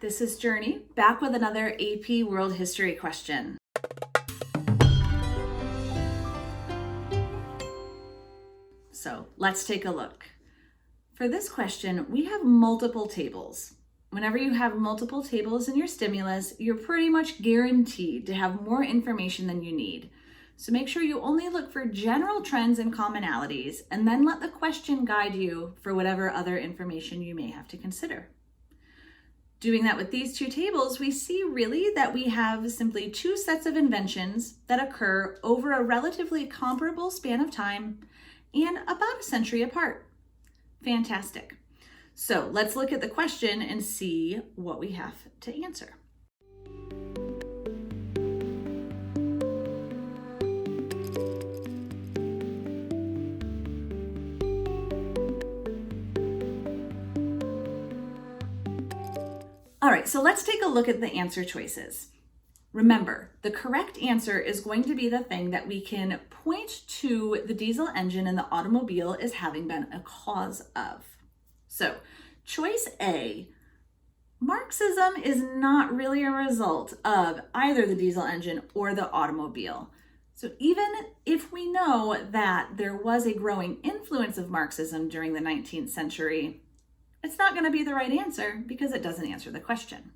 This is Journey, back with another AP World History question. So let's take a look. For this question, we have multiple tables. Whenever you have multiple tables in your stimulus, you're pretty much guaranteed to have more information than you need. So make sure you only look for general trends and commonalities, and then let the question guide you for whatever other information you may have to consider. Doing that with these two tables, we see really that we have simply two sets of inventions that occur over a relatively comparable span of time and about a century apart. Fantastic. So let's look at the question and see what we have to answer. All right, so let's take a look at the answer choices. Remember, the correct answer is going to be the thing that we can point to the diesel engine and the automobile as having been a cause of. So, choice A, Marxism is not really a result of either the diesel engine or the automobile. So even if we know that there was a growing influence of Marxism during the 19th century, it's not going to be the right answer because it doesn't answer the question.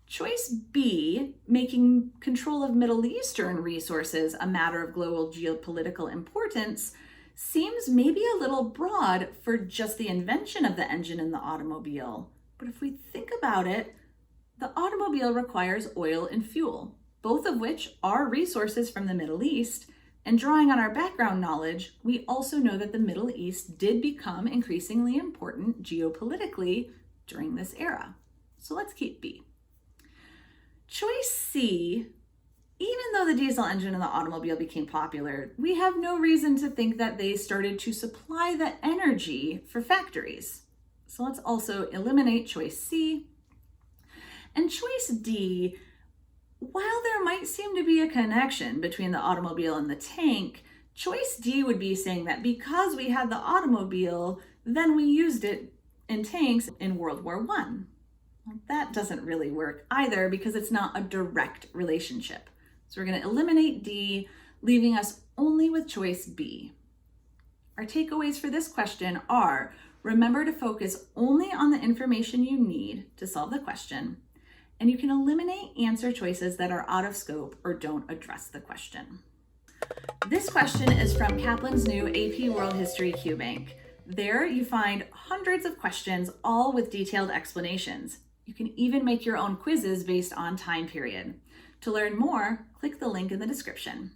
Choice B, making control of Middle Eastern resources a matter of global geopolitical importance, seems maybe a little broad for just the invention of the engine and the automobile. But if we think about it, the automobile requires oil and fuel, both of which are resources from the Middle East. And drawing on our background knowledge, we also know that the Middle East did become increasingly important geopolitically during this era. So let's keep B. Choice C, even though the diesel engine and the automobile became popular, we have no reason to think that they started to supply the energy for factories. So let's also eliminate choice C. And choice D, while there might seem to be a connection between the automobile and the tank, choice D would be saying that because we had the automobile, then we used it in tanks in World War I. Well, that doesn't really work either because it's not a direct relationship. So we're going to eliminate D, leaving us only with choice B. Our takeaways for this question are: remember to focus only on the information you need to solve the question, and you can eliminate answer choices that are out of scope or don't address the question. This question is from Kaplan's new AP World History QBANK. There you find hundreds of questions, all with detailed explanations. You can even make your own quizzes based on time period. To learn more, click the link in the description.